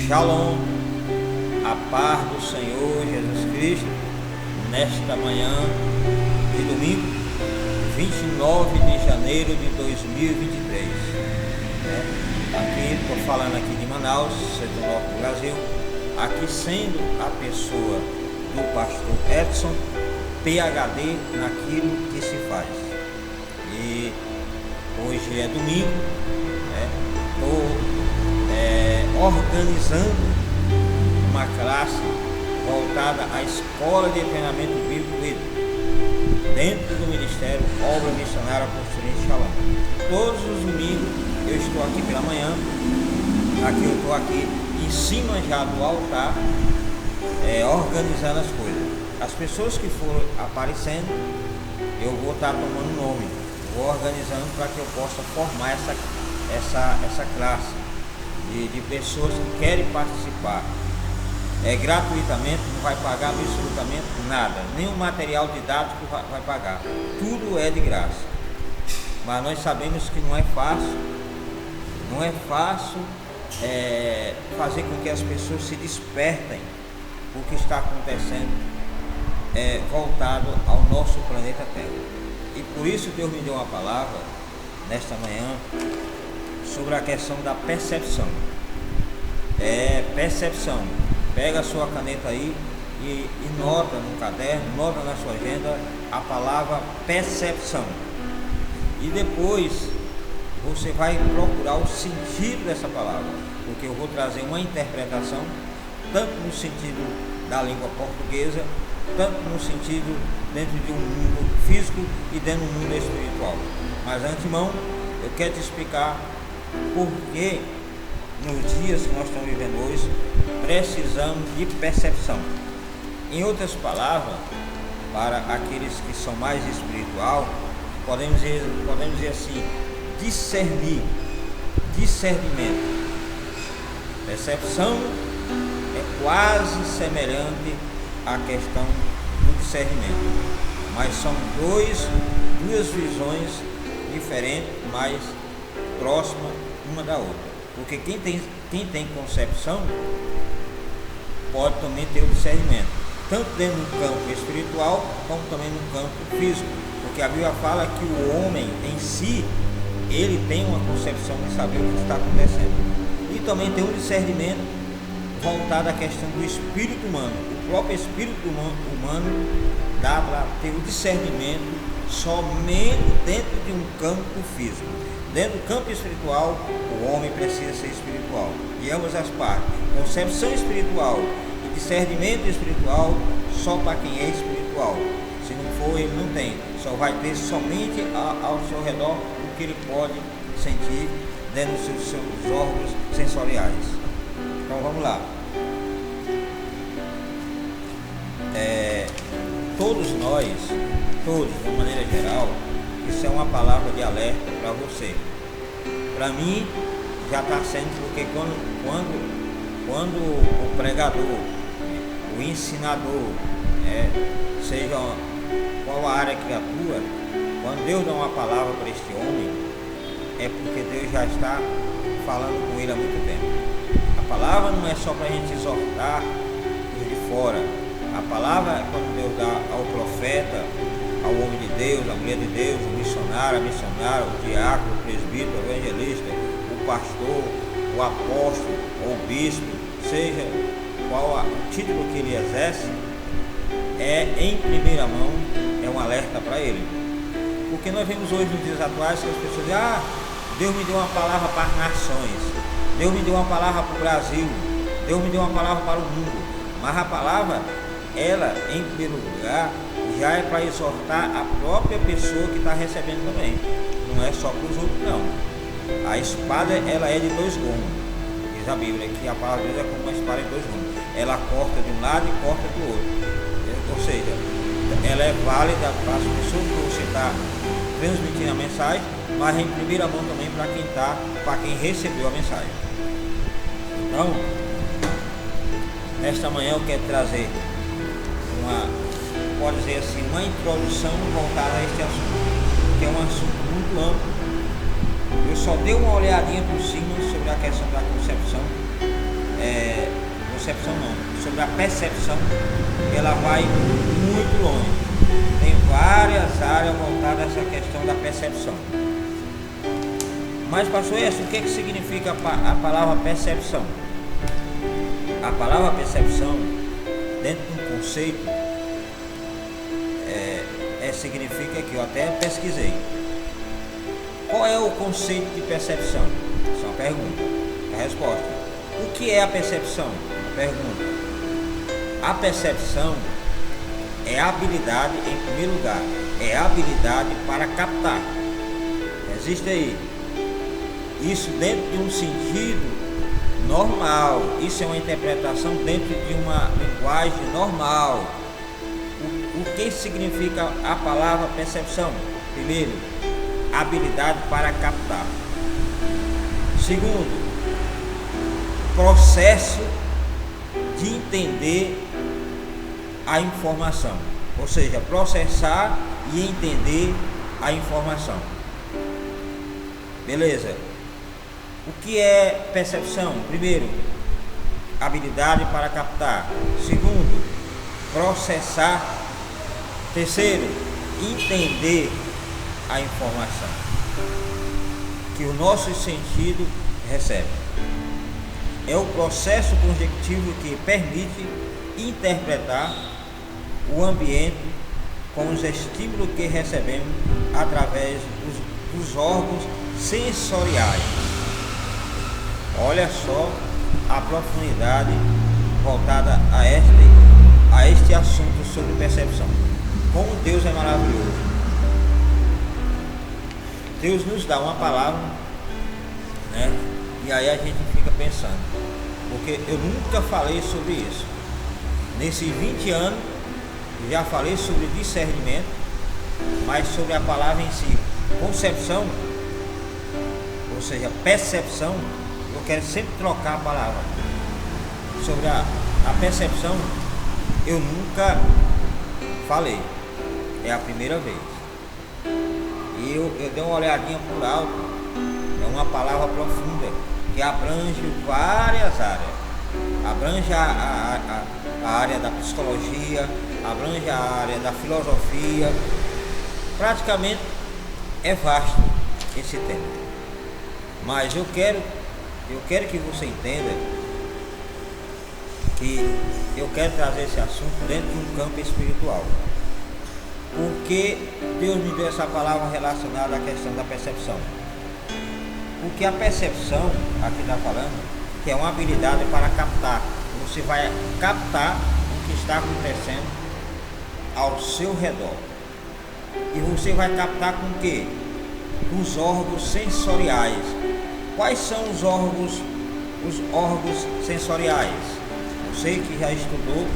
Shalom, a paz do Senhor Jesus Cristo, nesta manhã de domingo, 29 de janeiro de 2023. Aqui, estou falando aqui de Manaus, setor norte do Brasil, aqui sendo a pessoa do pastor Edson, PhD naquilo que se faz. E hoje é domingo, estou organizando uma classe voltada à Escola de Treinamento Bíblico dentro do Ministério Obra Missionária Construindo Shalom. Todos os domingos eu estou aqui pela manhã, eu estou aqui em cima já do altar, organizando as coisas. As pessoas que forem aparecendo, eu vou estar tomando nome, vou organizando para que eu possa formar essa classe de pessoas que querem participar. Gratuitamente, não vai pagar absolutamente nada, nenhum material didático vai pagar, tudo é de graça. Mas nós sabemos que não é fácil fazer com que as pessoas se despertem o que está acontecendo voltado ao nosso planeta Terra. E por isso Deus me deu uma palavra nesta manhã sobre a questão da percepção. Percepção. Pega a sua caneta aí e nota no caderno, nota na sua agenda a palavra percepção. E depois você vai procurar o sentido dessa palavra, porque eu vou trazer uma interpretação, tanto no sentido da língua portuguesa, tanto no sentido dentro de um mundo físico e dentro do mundo espiritual. Mas antemão, eu quero te explicar por que nos dias que nós estamos vivendo hoje, precisamos de percepção. Em outras palavras, para aqueles que são mais espiritual, podemos dizer assim, discernimento. Percepção é quase semelhante à questão do discernimento, mas são duas visões diferentes, mas próximas uma da outra. Porque quem tem concepção pode também ter o discernimento, tanto dentro do campo espiritual como também no campo físico, porque a Bíblia fala que o homem em si, ele tem uma concepção de saber o que está acontecendo, e também tem um discernimento voltado à questão do espírito humano. O próprio espírito humano dá para ter o discernimento somente dentro de um campo físico. Dentro do campo espiritual, o homem precisa ser espiritual, de ambas as partes. Concepção espiritual e discernimento espiritual só para quem é espiritual. Se não for, ele não tem. Só vai ter somente ao seu redor o que ele pode sentir dentro dos seus órgãos sensoriais. Então vamos lá. Todos nós, de uma maneira geral, isso é uma palavra de alerta para você. Para mim, já está sendo, porque quando o pregador, o ensinador, seja qual a área que atua, quando Deus dá uma palavra para este homem, é porque Deus já está falando com ele há muito tempo. A palavra não é só para a gente exortar os de fora. A palavra, quando Deus dá ao profeta, ao homem de Deus, à mulher de Deus, o missionário, a missionária, o diácono, o presbítero, o evangelista, o pastor, o apóstolo ou o bispo, seja qual o título que ele exerce, em primeira mão, é um alerta para ele. Porque nós vemos hoje nos dias atuais que as pessoas dizem: Deus me deu uma palavra para as nações, Deus me deu uma palavra para o Brasil, Deus me deu uma palavra para o mundo. Mas a palavra, ela, em primeiro lugar, já é para exortar a própria pessoa que está recebendo também. Não é só para os outros, não. A espada, ela é de dois gumes. Diz a Bíblia que a palavra de Deus é como uma espada de dois gumes. Ela corta de um lado e corta do outro. Ou seja, ela é válida para as pessoas que você está transmitindo a mensagem, mas em primeira mão também para quem recebeu a mensagem. Então, nesta manhã eu quero trazer pode dizer assim, uma introdução voltada a este assunto, que é um assunto muito amplo. Eu só dei uma olhadinha por cima sobre a questão da concepção, concepção não. Sobre a percepção, ela vai muito longe. Tem várias áreas voltadas a essa questão da percepção. Mas, pastor Edson, o que significa a palavra percepção? A palavra percepção, dentro de um conceito, significa que eu até pesquisei. Qual é o conceito de percepção? Essa é uma pergunta. A resposta: o que é a percepção? Uma pergunta. A percepção é a habilidade, em primeiro lugar, é a habilidade para captar. Existe aí. Isso dentro de um sentido normal. Isso é uma interpretação dentro de uma linguagem normal. O que significa a palavra percepção? Primeiro, habilidade para captar. Segundo, processo de entender a informação, ou seja, processar e entender a informação. Beleza? O que é percepção? Primeiro, habilidade para captar. Segundo, processar. Terceiro, entender a informação que o nosso sentido recebe. É o processo conjectivo que permite interpretar o ambiente com os estímulos que recebemos através dos órgãos sensoriais. Olha só a profundidade voltada a este assunto sobre percepção. Como Deus é maravilhoso. Deus nos dá uma palavra, né? E aí a gente fica pensando, porque eu nunca falei sobre isso. Nesses 20 anos, já falei sobre discernimento, mas sobre a palavra em si, concepção, ou seja, percepção, eu quero sempre trocar a palavra. Sobre a percepção, eu nunca falei. É a primeira vez. E eu dei uma olhadinha por alto. É uma palavra profunda que abrange várias áreas. Abrange a área da psicologia, abrange a área da filosofia. Praticamente é vasto esse tema. Mas eu quero que você entenda que eu quero trazer esse assunto dentro de um campo espiritual. Porque Deus me deu essa palavra relacionada à questão da percepção. Porque a percepção, aqui está falando, que é uma habilidade para captar. Você vai captar o que está acontecendo ao seu redor. E você vai captar com o quê? Os órgãos sensoriais. Quais são os órgãos sensoriais? Você que já estudou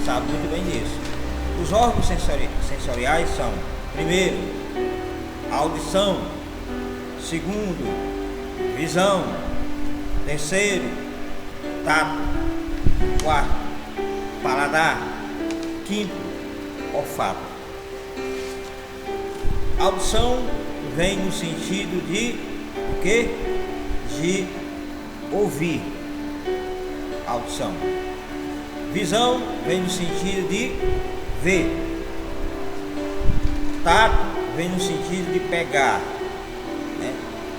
sabe muito bem disso. Os órgãos sensoriais são: primeiro, audição; segundo, visão; terceiro, tato; quarto, paladar; quinto, olfato. Audição vem no sentido de o quê? De ouvir. Audição. Visão vem no sentido de ver. Tato vem no sentido de pegar, né?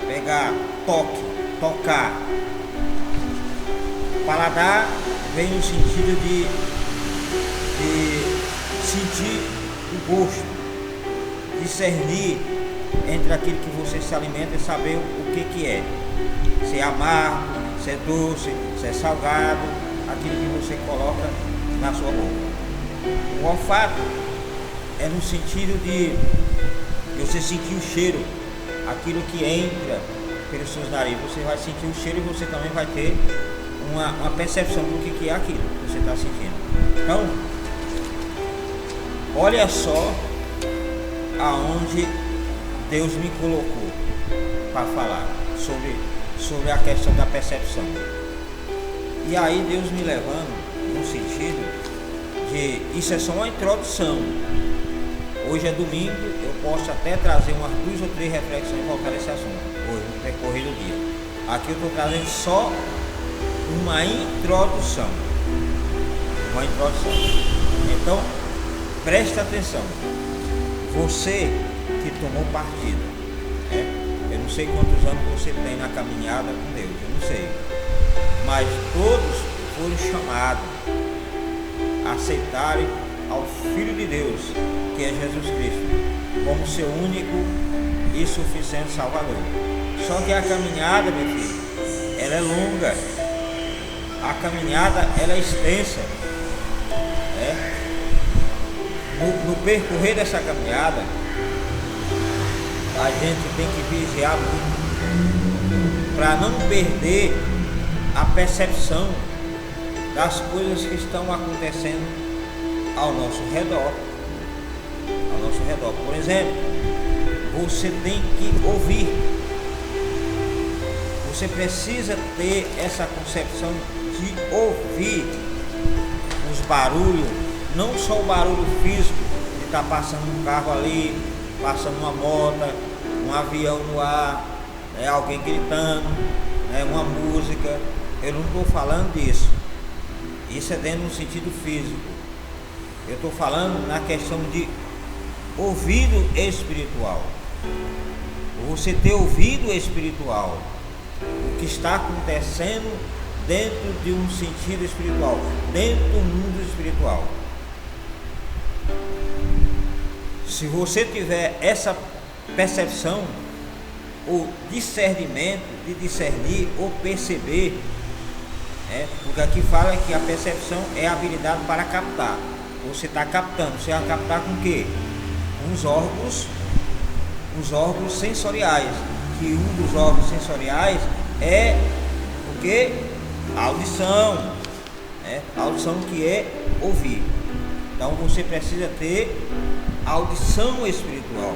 Pegar, toque, tocar. Paladar vem no sentido de sentir o gosto, discernir entre aquilo que você se alimenta e saber o que é. Se é amargo, se é doce, se é salgado, aquilo que você coloca na sua boca. O olfato é no sentido de você sentir o cheiro, aquilo que entra pelos seus narizes. Você vai sentir o cheiro e você também vai ter uma percepção do que é aquilo que você está sentindo. Então, olha só aonde Deus me colocou para falar sobre a questão da percepção. E aí Deus me levando no sentido de, isso é só uma introdução. Hoje é domingo, eu posso até trazer umas 2 ou 3 reflexões voltadas a esse assunto, hoje no percorrer do dia. Aqui eu estou trazendo só uma introdução. uma introdução. Então, preste atenção. Você que tomou partido, eu não sei quantos anos você tem na caminhada com Deus, eu não sei, mas todos foram chamados a aceitarem ao Filho de Deus, que é Jesus Cristo, como seu único e suficiente Salvador. Só que a caminhada, meu filho, ela é longa, a caminhada ela é extensa. No percorrer dessa caminhada, a gente tem que vigiar muito para não perder a percepção das coisas que estão acontecendo ao nosso redor. Por exemplo, você tem que ouvir. Você precisa ter essa concepção de ouvir os barulhos, não só o barulho físico de estar passando um carro ali, passando uma moto, um avião no ar, alguém gritando, uma música. Eu não estou falando disso. Isso é dentro do sentido físico. Eu estou falando na questão de ouvido espiritual. Você ter ouvido espiritual, o que está acontecendo dentro de um sentido espiritual, dentro do mundo espiritual. Se você tiver essa percepção, o discernimento de discernir ou perceber, porque aqui fala que a percepção é a habilidade para captar. Você está captando, você vai captar com o quê? Com os órgãos sensoriais, que um dos órgãos sensoriais é o quê? A audição, a audição que é ouvir. Então você precisa ter audição espiritual,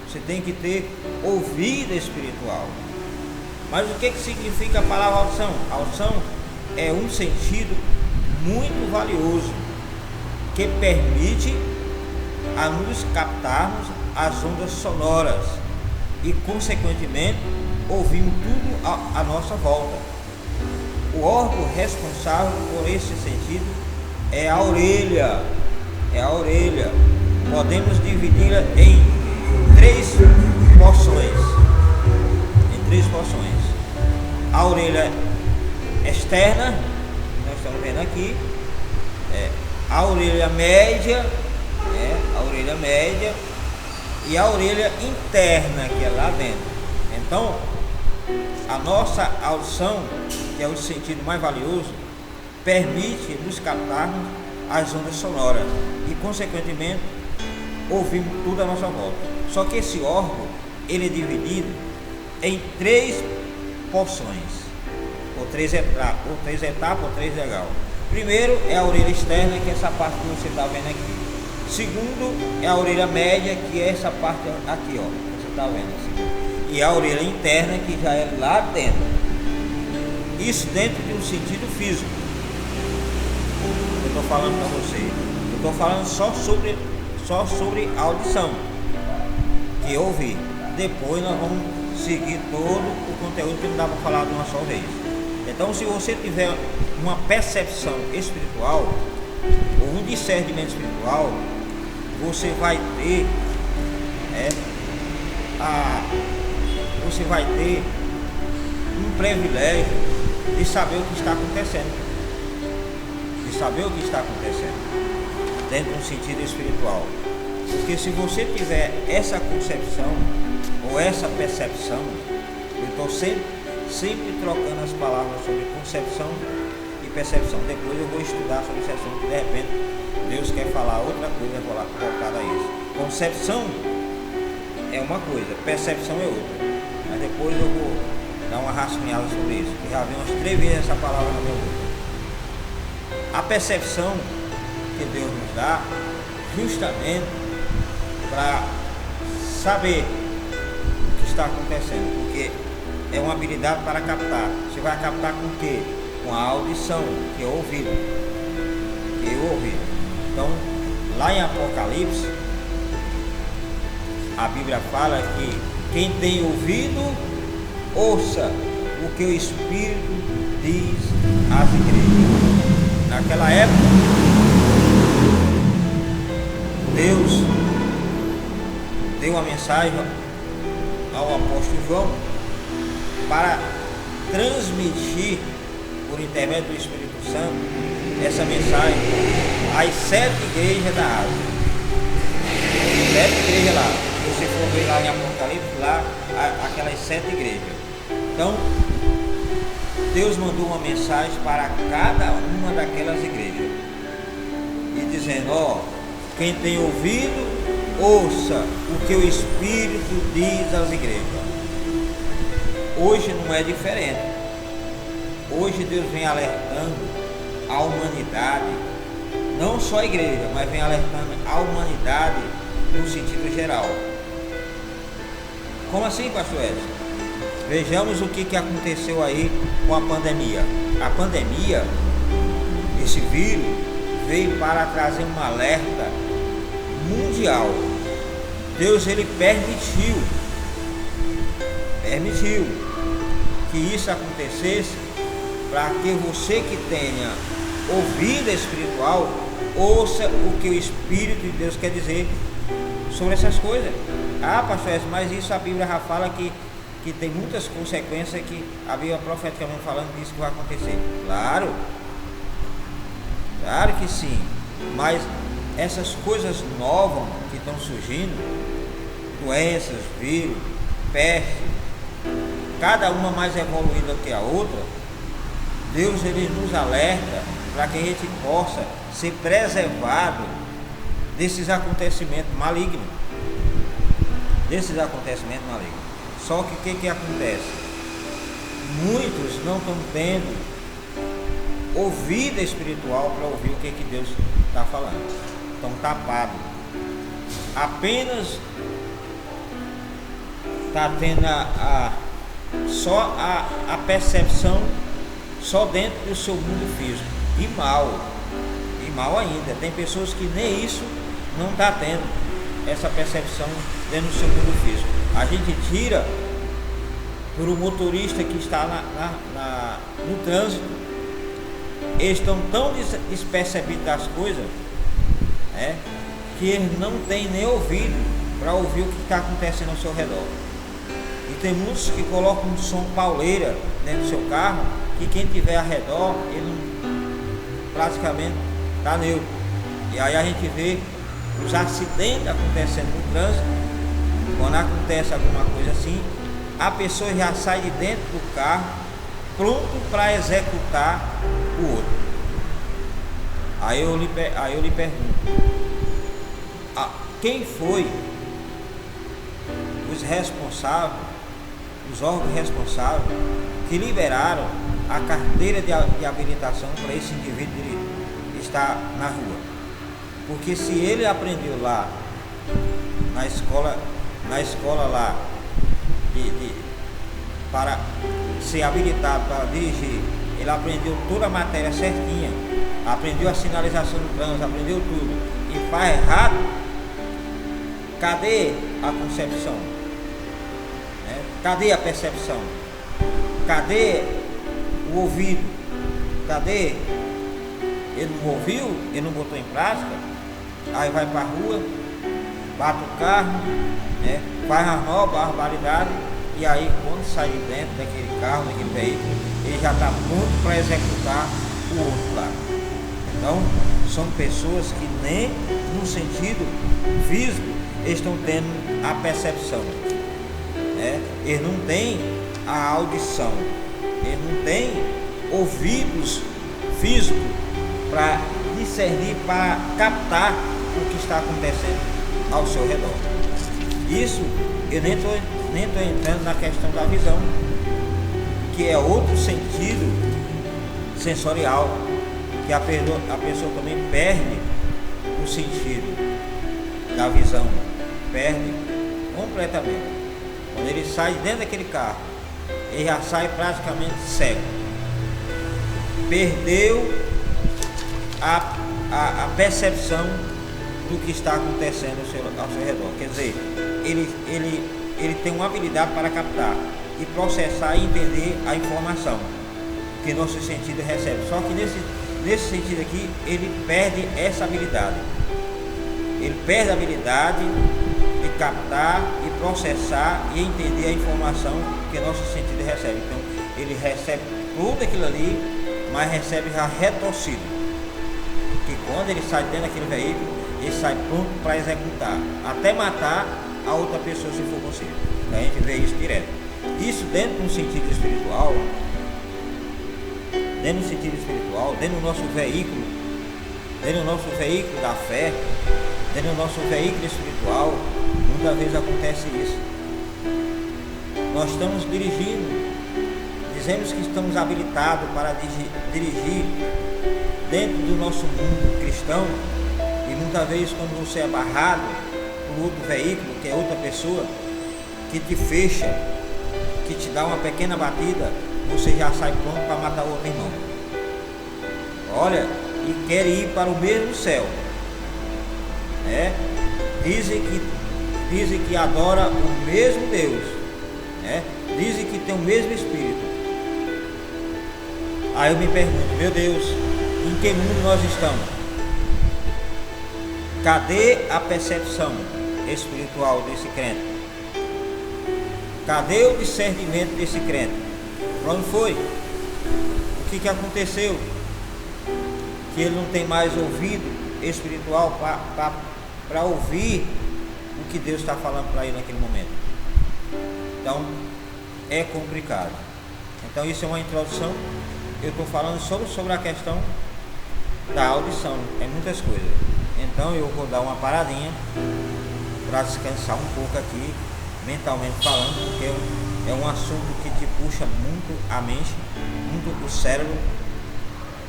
você tem que ter ouvido espiritual. Mas o que significa a palavra audição? A audição é um sentido muito valioso que permite a nos captarmos as ondas sonoras e consequentemente ouvimos tudo à nossa volta. O órgão responsável por esse sentido é a orelha. Podemos dividi-la em três porções. A orelha externa, nós estamos vendo aqui, a orelha média, e a orelha interna, que é lá dentro. Então, a nossa audição, que é o sentido mais valioso, permite nos captarmos as ondas sonoras e, consequentemente, ouvimos tudo à nossa volta. Só que esse órgão, ele é dividido em três porções, ou três etapas, ou três degraus. Primeiro é a orelha externa, que é essa parte que você está vendo aqui. Segundo é a orelha média, que é essa parte aqui, ó, que você está vendo assim. E a orelha interna, que já é lá dentro. Isso dentro de um sentido físico. Eu estou falando para você. Eu estou falando só sobre a audição, que eu ouvi. Depois nós vamos seguir todo o conteúdo, que não dá para falar de uma só vez. Então, se você tiver uma percepção espiritual ou um discernimento espiritual, você vai ter um privilégio de saber o que está acontecendo, dentro de um sentido espiritual. Porque se você tiver essa concepção ou essa percepção, eu estou sempre trocando as palavras sobre concepção e percepção. Depois eu vou estudar sobre esse assunto, de repente Deus quer falar outra coisa voltada a isso. Concepção é uma coisa, percepção é outra. Mas depois eu vou dar uma rascunhada sobre isso, que já vi umas 3 vezes essa palavra na minha boca. A percepção que Deus nos dá justamente para saber o que está acontecendo, porque é uma habilidade para captar. Você vai captar com o quê? Com a audição, que é o ouvido. Então, lá em Apocalipse, a Bíblia fala que quem tem ouvido, ouça o que o Espírito diz às igrejas. naquela época, Deus deu a mensagem ao apóstolo João para transmitir, por intermédio do Espírito Santo, essa mensagem às 7 igrejas da Ásia. 7 igrejas lá. Se você for ver lá em Apocalipse, lá, aquelas 7 igrejas. Então, Deus mandou uma mensagem para cada uma daquelas igrejas. E dizendo, ó, quem tem ouvido, ouça o que o Espírito diz às igrejas. Hoje não é diferente. Hoje Deus vem alertando a humanidade, não só a igreja, mas vem alertando a humanidade no sentido geral. Como assim, pastor Edson? Vejamos o que aconteceu aí com a pandemia. A pandemia, esse vírus, veio para trazer um alerta mundial. Deus, ele permitiu que isso acontecesse para que você que tenha ouvido espiritual, ouça o que o Espírito de Deus quer dizer sobre essas coisas. Ah, pastor, mas isso a Bíblia já fala que tem muitas consequências, que a Bíblia profeticamente falando disso que vai acontecer. Claro que sim, mas essas coisas novas que estão surgindo, doenças, vírus, peste, cada uma mais evoluída que a outra, Deus, ele nos alerta para que a gente possa ser preservado desses acontecimentos malignos. Só que o que acontece? Muitos não estão tendo ouvido espiritual para ouvir o que Deus está falando. Estão tapados. Apenas está tendo só a percepção só dentro do seu mundo físico. E mal ainda. Tem pessoas que nem isso não está tendo, essa percepção dentro do seu mundo físico. A gente tira por um motorista que está no trânsito. Eles estão tão despercebidos das coisas, né, que eles não têm nem ouvido para ouvir o que está acontecendo ao seu redor. E tem muitos que colocam um som pauleira dentro do seu carro, que quem tiver ao redor, ele não, praticamente está neutro. E aí a gente vê os acidentes acontecendo no trânsito. Quando acontece alguma coisa assim, a pessoa já sai de dentro do carro pronto para executar o outro. Aí eu lhe pergunto, quem foi os responsáveis, os órgãos responsáveis que liberaram a carteira de habilitação para esse indivíduo estar na rua? Porque se ele aprendeu lá na escola lá para ser habilitado para dirigir, ele aprendeu toda a matéria certinha, aprendeu a sinalização do trânsito, aprendeu tudo, e faz errado, cadê a concepção? Cadê a percepção? Cadê o ouvido? Cadê? Ele não ouviu? Ele não botou em prática? Aí vai para a rua, bate o carro, faz a nova barbaridade, e aí quando sai de dentro daquele carro, daquele veículo, ele já está pronto para executar o outro lá. Então, são pessoas que nem no sentido físico estão tendo a percepção, eles não têm a audição, eles não têm ouvidos físicos para discernir, para captar o que está acontecendo ao seu redor. Isso eu nem estou entrando na questão da visão, que é outro sentido sensorial, que a pessoa também perde o sentido da visão, perde completamente. Quando ele sai dentro daquele carro, ele já sai praticamente cego. Perdeu a percepção do que está acontecendo ao seu redor. Quer dizer, ele tem uma habilidade para captar e processar e entender a informação que nosso sentido recebe. Só que nesse sentido aqui, ele perde essa habilidade. Ele perde a habilidade de captar e processar e entender a informação que nosso sentido recebe. Então, ele recebe tudo aquilo ali, mas recebe já retorcido. Que quando ele sai dentro daquele veículo, ele sai pronto para executar, até matar a outra pessoa se for possível. A gente vê isso direto. Isso dentro de um sentido espiritual, dentro do nosso veículo, da fé, dentro do nosso veículo espiritual, muitas vezes acontece isso. Nós estamos dirigindo, dizemos que estamos habilitados para dirigir dentro do nosso mundo cristão, e muitas vezes quando você é barrado por outro veículo, que é outra pessoa, que te fecha, que te dá uma pequena batida, você já sai pronto para matar o outro irmão. Olha, e quer ir para o mesmo céu, né? Dizem que adora o mesmo Deus, né? Dizem que tem o mesmo Espírito. Aí eu me pergunto, meu Deus, em que mundo nós estamos? Cadê a percepção espiritual desse crente? Cadê o discernimento desse crente? Para onde foi? O que aconteceu? Que ele não tem mais ouvido espiritual para ouvir o que Deus está falando para ele naquele momento. Então, é complicado. Então, isso é uma introdução. Eu estou falando sobre a questão da audição. É muitas coisas. Então, eu vou dar uma paradinha para descansar um pouco aqui, mentalmente falando, porque é um assunto que te puxa muito a mente, muito o cérebro.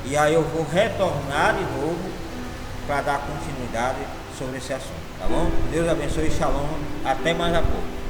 E aí eu vou retornar de novo para dar continuidade sobre esse assunto, tá bom? Deus abençoe, shalom, até mais a pouco.